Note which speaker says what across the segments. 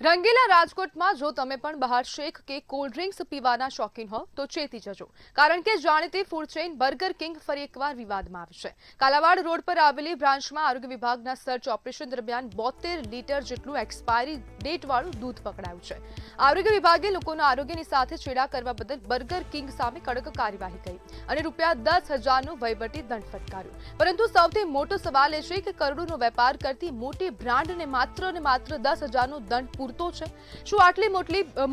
Speaker 1: રંગીલા રાજકોટમાં જો તમે પણ બહાર શેક કે કોલ્ડ ડ્રિંક્સ પીવાના શોખીન હો તો ચેતી જજો, કારણ કે જાણીતી ફૂડ ચેઇન બર્ગર કિંગ ફરી એકવાર વિવાદમાં આવી છે। કાલાવાડ રોડ પર આવેલી બ્રાન્ચમાં આરોગ્ય વિભાગના સર્ચ ઓપરેશન દરમિયાન 72 લીટર જેટલું એક્સપાયરી ડેટવાળું દૂધ પકડાયું છે। આરોગ્ય વિભાગે લોકોના આરોગ્યની સાથે છેડા કરવા બદલ બર્ગર કિંગ સામે કડક કાર્યવાહી કરી અને ₹10,000નું વહીવટી દંડ ફટકાર્યો। પરંતુ સૌથી મોટો સવાલ એ છે કે કરોડોનો વેપાર કરતી મોટી બ્રાન્ડને માત્ર 10,000નો દંડ પૂરતો છે? શું આટલી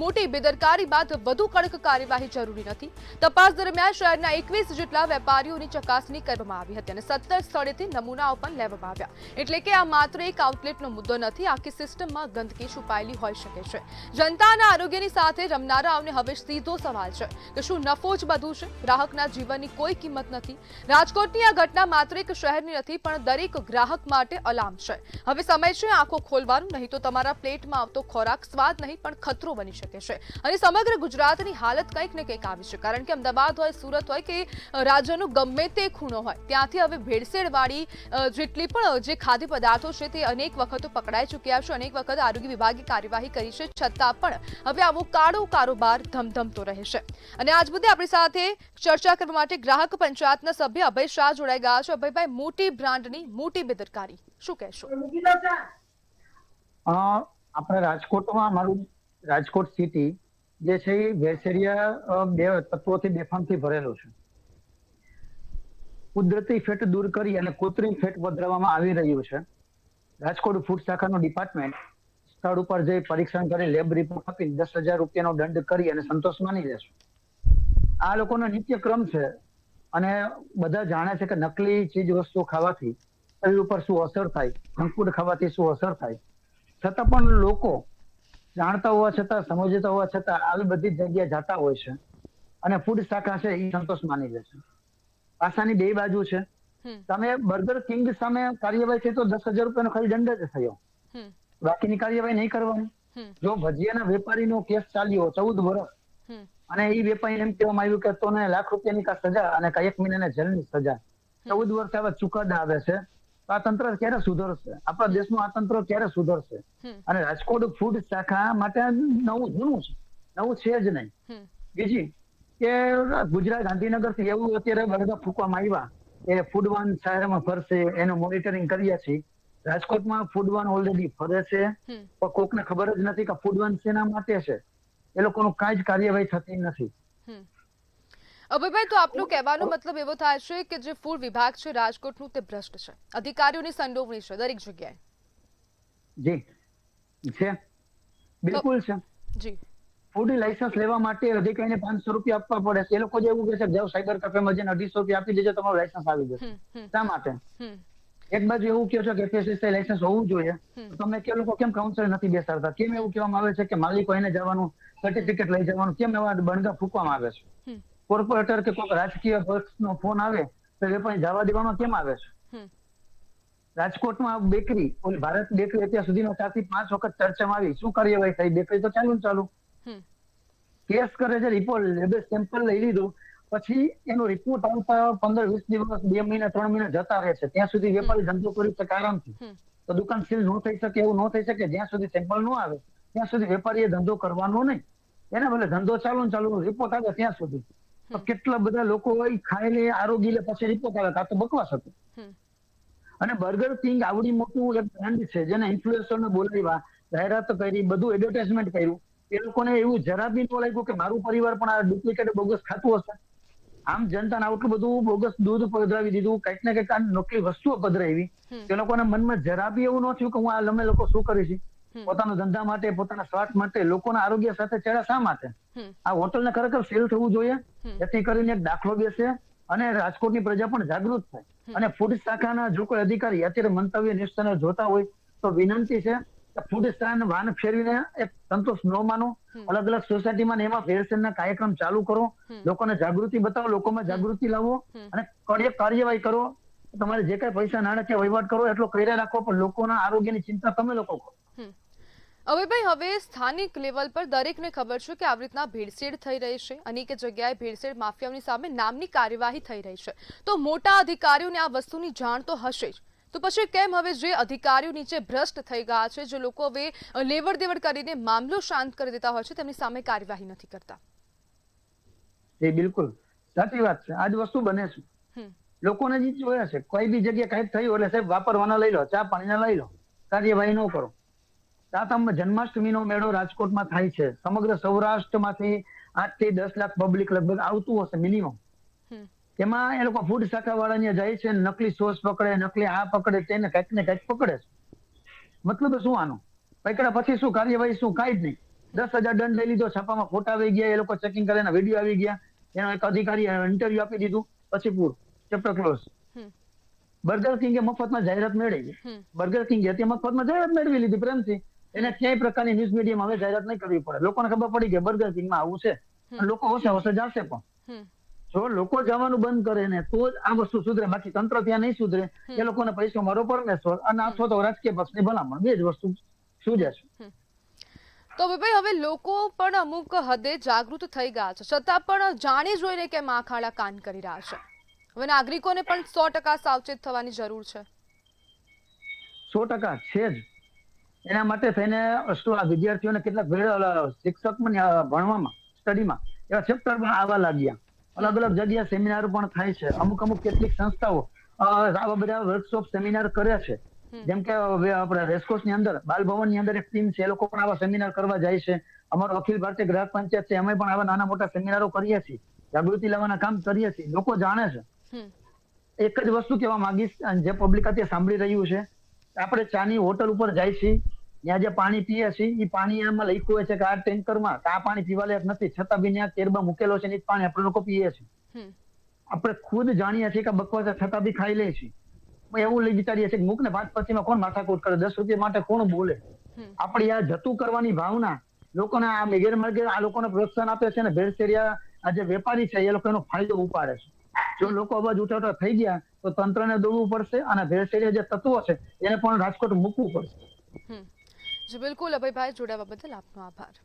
Speaker 1: મોટી બેદરકારી બાદ વધુ કડક કાર્યવાહી જરૂરી નથી? તપાસ દરમિયાન શહેરના 21 જેટલા વેપારીઓની ચકાસણી કરવામાં આવી હતી અને 17 સ્થળેથી નમૂનાઓ પણ લેવામાં આવ્યા। એટલે કે આ માત્ર એક આઉટલેટનો મુદ્દો નથી, આખી સિસ્ટમમાં ગંદકી છુપાયેલી હોઈ શકે છે। જનતાના આરોગ્યની સાથે રમનારાઓને હવે સીધો સવાલ છે કે શું નફો જ બધું છે? ગ્રાહકના જીવનની કોઈ કિંમત નથી? રાજકોટની આ ઘટના માત્ર એક શહેરની નથી, પણ દરેક ગ્રાહક માટે અલાર્મ છે। હવે સમય છે આંખો ખોલવાનું, નહીં તો તમારા પ્લેટમાં આવતો ખોરાક સ્વાદ નહીં પણ ખતરો બની શકે છે। અને સમગ્ર ગુજરાતની હાલત કંઈક ને કંઈક આવી છે, કારણ કે અમદાવાદ હોય, સુરત હોય કે રાજ્યનો ગમે તે ખૂણો હોય, ત્યાંથી હવે ભેળસેળવાળી જેટલી પણ જે ખાદ્ય પદાર્થો છે તે અનેક વખતો પકડાઈ ચૂક્યા છે, અનેક વખત આરોગ્ય વિભાગે કાર્યવાહી કરી છે, છતાં પણ હવે આવો કાળો કારોબાર ધમધમતો રહે છે। અને આજ મુદ્દે આપણી સાથે ચર્ચા કરવા માટે ગ્રાહક પંચાયતના સભ્ય અભય શાહ જોડાઈ ગયા છે। અભયભાઈ, મોટી બ્રાન્ડની મોટી બેદરકારી, શું કહેશો?
Speaker 2: આપણે રાજકોટમાં અમારું રાજકોટ સિટી જે છે એ ભેળસેળિયા બે તત્વોથી બેફામથી ભરેલો છે। કુદરતી ફેટ દૂર કરી અને કૃત્રિમ ફેટ વધારવામાં આવી રહ્યું છે। રાજકોટ ફૂડ શાખાનું ડિપાર્ટમેન્ટ સ્થળ ઉપર જઈ પરીક્ષણ કરી લેબ રિપોર્ટ આપી ₹10,000નો દંડ કરી અને સંતોષ માની લેશે। આ લોકોનો નિત્યક્રમ છે અને બધા જાણે છે કે નકલી ચીજ વસ્તુ ખાવાથી શરીર ઉપર શું અસર થાય, જંક ફૂડ ખાવાથી શું અસર થાય, છતાં પણ લોકો જાણતા હોવા છતાં, સમજતા હોવા છતાં આવી બધી જગ્યાએ જતા હોય છે અને ફૂડ શાખા છે એ સંતોષ માની લે છે। પાસાની બે બાજુ છે। તમે બર્ગર કિંગ સામે કાર્યવાહી થઈ તો ₹10,000નો ખાલી દંડ જ થયો, બાકીની કાર્યવાહી નહીં કરવાની। જો ભજીયાના વેપારીનો કેસ ચાલ્યો 14 વર્ષ અને એ વેપારીને એમ કહેવામાં આવ્યું કે તોને ₹1,00,000ની કા સજા અને કા 1 મહિનાની જેલની સજા, 14 વર્ષ આવા ચુકાદા આવે છે, આ તંત્ર ક્યારે સુધરશે? આપણા દેશનું આ તંત્ર ક્યારે સુધરશે? અને રાજકોટ ફૂડ શાખા માટે નવું છે જ નહીં। બીજી કે ગુજરાત ગાંધીનગર થી એવું અત્યારે બળગા ફૂંકવામાં આવ્યા કે ફૂડવાન શહેરમાં ફરશે, એનું મોનિટરિંગ કરીએ છીએ। રાજકોટમાં ફૂડવાન ઓલરેડી ફરે છે, પણ કોકને ખબર જ નથી કે ફૂડવાન શેના માટે છે, એ લોકોનું કાંઈ જ કાર્યવાહી થતી નથી।
Speaker 1: અભયભાઈ, તો આપનો કહેવાનો મતલબ એવો થાય છે કે જે ફૂડ વિભાગ છે રાજકોટનું તે ભ્રષ્ટ છે, અધિકારીઓની સંડોવણી છે દરેક જગ્યાએ?
Speaker 2: જી છે, બિલકુલ છે જી। ફૂડ લાયસન્સ લેવા માટે અધિકારીને ₹500 આપવા પડે છે। એ લોકો જે એવું કહે છે કે જાઓ સાયબર કેફેમાં જઈને ₹250 આપી દેજો, તમારું લાયસન્સ આવી જશે। શા માટે? એક બાજુ એવું કહે છે કે FSSAI લાયસન્સ હોવું જોઈએ, તમે કે લોકો કેમ કાઉન્સલર નથી બેસાડતા? કેમ એવું કહેવામાં આવે છે કે માલિકો એને જવાનું, સર્ટિફિકેટ લઈ જવાનું, કેમ એવા બણગા ફૂંકવામાં આવે છે? કોર્પોરેટર કે કોઈ રાજકીય પક્ષનો ફોન આવે તો વેપારી જવા દેવામાં કેમ આવે છે? રાજકોટમાં બેકરી, ઓલી ભારત બેકરી અત્યાર સુધીમાં 4 થી 5 વખત ચર્ચામાં આવી, શું કાર્યવાહી થઈ? બેકરી તો ચાલુ કેસ કરે છે, રિપોર્ટ લેબે સેમ્પલ લઈ લીધું, પછી એનો રિપોર્ટ આવતા 15-20 દિવસ, 2 મહિના 3 મહિના જતા રહે છે, ત્યાં સુધી વેપારી ધંધો કરી શકે આરામથી। તો દુકાન સીલ ન થઈ શકે, એવું ન થઈ શકે, જ્યાં સુધી સેમ્પલ ન આવે ત્યાં સુધી વેપારીએ ધંધો કરવાનો નહીં। એને ભલે ધંધો ચાલુ રિપોર્ટ આવે ત્યાં સુધી। તો કેટલા બધા લોકો હોય ખાઈ લે, આરોગી લે, પછી રિપોર્ટ આવે, આ તો બકવાસ હતું। અને બર્ગર કિંગ આવડી મોટું એક બ્રાન્ડ છે, જેને ઇન્ફ્લુએન્સરને બોલાવ્યા, જાહેરાત કરી, બધું એડવર્ટાઇઝમેન્ટ કર્યું, એ લોકોને એવું જરા બી ન લાગ્યું કે મારું પરિવાર પણ આ ડુપ્લિકેટ બોગસ ખાતું હશે? આમ જનતાને આટલું બધું બોગસ દૂધ પધરાવી દીધું, કંઈક ને કંઈક આ નકલી વસ્તુઓ પધરાવી, તે લોકોના મનમાં જરા બી એવું ન થયું કે હું આ અમે લોકો શું કરીશું? પોતાના ધંધા માટે, પોતાના સ્વાર્થ માટે, લોકોના આરોગ્ય સાથે ચેડા શા માટે? આ હોટલને ખરેખર સેલ થવું જોઈએ, જેથી કરીને એક દાખલો બેસે અને રાજકોટની પ્રજા પણ જાગૃત થાય। અને ફૂડ શાખાના જો કોઈ અધિકારી અત્યારે મંતવ્ય નિષ્ઠાને જોતા હોય તો વિનંતી છે કે ફૂડ શાખાને વાન ફેરવીને એક સંતોષ ન માનો, અલગ સોસાયટીમાં એમાં ભેળસેળના કાર્યક્રમ ચાલુ કરો, લોકોને જાગૃતિ બતાવો, લોકોમાં જાગૃતિ લાવો અને કડક કાર્યવાહી કરો। તમારે જે કઈ પૈસા નાણાકીય વહીવટ કરો એટલો કર્યા રાખો, પણ લોકોના આરોગ્યની ચિંતા તમે લોકો કરો।
Speaker 1: અભયભાઈ, હવે સ્થાનિક લેવલ પર દરેકને ખબર છે કે આવી રીતના ભેળસેળ થઈ રહી છે, અનેક જગ્યાએ ભેળસેળ માફિયાઓની સામે નામની કાર્યવાહી થઈ રહી છે, તો મોટા અધિકારીઓને આ વસ્તુની જાણ તો હશે જ, તો પછી કેમ હવે જે અધિકારીઓ નીચે ભ્રષ્ટ થઈ ગયા છે, જે લોકો હવે લેવડ દેવડ કરીને મામલો શાંત કરી દેતા હોય છે, તેમની સામે કાર્યવાહી નથી કરતા?
Speaker 2: એ બિલકુલ સાચી વાત છે. આ જ વસ્તુ બને છે. લોકોને જ જોયા છે, કોઈ બી જગ્યાએ કંઈક થયું એટલે સાહેબ વાપરવાના લઈ લો, ચા પાણીના લઈ લો, કાર્યવાહી ન કરો. સાતમમાં જન્માષ્ટમીનો મેળો રાજકોટમાં થાય છે. સમગ્ર સૌરાષ્ટ્રમાંથી 8 થી 10 લાખ પબ્લિક લગભગ આવતું હશે મિનિમમ. એમાં એ લોકો ફૂડ શાખા વાળા જાય છે, નકલી સોસ પકડે, નકલી આ પકડે, તેને કંઈક ને કંઈક પકડે છે. મતલબ શું આનો? પકડ્યા પછી શું કાર્યવાહી? શું? કાંઈ જ નહીં. 10,000 દંડ લઈ લીધો, છાપામાં ફોટા આવી ગયા, એ લોકો ચેકિંગ કરે, વિડીયો આવી ગયા, એનો એક અધિકારી ઇન્ટરવ્યુ આપી દીધું, પછી પૂરું, ચેપ્ટર ક્લોઝ. બર્ગર કિંગે મફતમાં જાહેરાત મેળવી. બર્ગર કિંગે હતી મફતમાં જાહેરાત મેળવી લીધી પ્રેમથી. એને ક્યાંય પ્રકારની ન્યૂઝ મીડિયામાં હવે જાહેરાત નહીં કરવી પડે. લોકોને ખબર પડી કે બર્ગર કિંગમાં આવું છે, લોકો હોશે જશે. પણ જો લોકો જવાનું બંધ કરે ને તો જ આ વસ્તુ સુધરે, બાકી તંત્ર ત્યાં નહીં સુધરે. એ લોકોને પૈસો મારો પરમેશ્વર અને અથવા તો રાજકીય પક્ષની ભલામણ, બે જ વસ્તુ સુજે છે.
Speaker 1: તો ભાઈ હવે લોકો પણ અમુક હદે જાગૃત થઈ ગયા છે, છતાં પણ જાણી જોઈને કેમ આંખ આડા કાન કરી રહ્યા છે? હવે નાગરિકોને પણ 100% સાવચેત થવાની જરૂર છે.
Speaker 2: 100% છે જ. એના માટે થઈને વિદ્યાર્થીઓને કેટલાક શિક્ષક ભણવામાં, સ્ટડીમાં એવા ચેપ્ટર પણ આવવા લાગ્યા. અલગ અલગ જગ્યાએ સેમિનાર પણ થાય છે. અમુક કેટલીક સંસ્થાઓ આવા બધા વર્કશોપ સેમિનાર કરે છે. જેમ કે આપણે રેસકોર્સ ની અંદર, બાલભવન ની અંદર એક ટીમ છે, એ લોકો પણ આવા સેમિનાર કરવા જાય છે. અમારો અખિલ ભારતીય ગ્રાહક પંચાયત છે, અમે પણ આવા નાના મોટા સેમિનારો કરીએ છીએ, જાગૃતિ લાવવાના કામ કરીએ છીએ. લોકો જાણે છે. એક જ વસ્તુ કહેવા માંગીશ, જે પબ્લિક અત્યારે સાંભળી રહ્યું છે, આપણે ચાની હોટલ ઉપર જાય છીએ, ત્યાં જે પાણી પીએ છીએ, એ પાણી એમાં લખ્યું હોય છે કે આ ટેન્કરમાં આ પાણી પીવા લાયક નથી, છતાં બી ત્યાં કેરબા મૂકેલો છે, એ પાણી આપણે લોકો પીએ છીએ. આપણે ખુદ જાણીએ છીએ કે બકવાસ, છતાં બી ખાઈ લઈએ છીએ. એવું વિચારીએ છીએ કે મૂક ને 5 પછીમાં કોણ માથાકૂટ કરે, 10 રૂપિયા માટે કોણ બોલે? આપણી આ જતું કરવાની ભાવના લોકોને આ ગેરમાર્ગે આ લોકોને પ્રોત્સાહન આપે છે, અને ભેળસેળિયા આ જે વેપારી છે એ લોકો એનો ફાયદો ઉપાડે છે. જો લોકો અવાજ ઉઠાવતા થઈ ગયા તો તંત્રને દોડવું પડશે, અને ભેળસેળિયા જે તત્વો છે એને પણ રાજકોટ મૂકવું પડશે.
Speaker 1: જી બિલકુલ. અભયભાઈ, જોડાવા બદલ આપનો આભાર.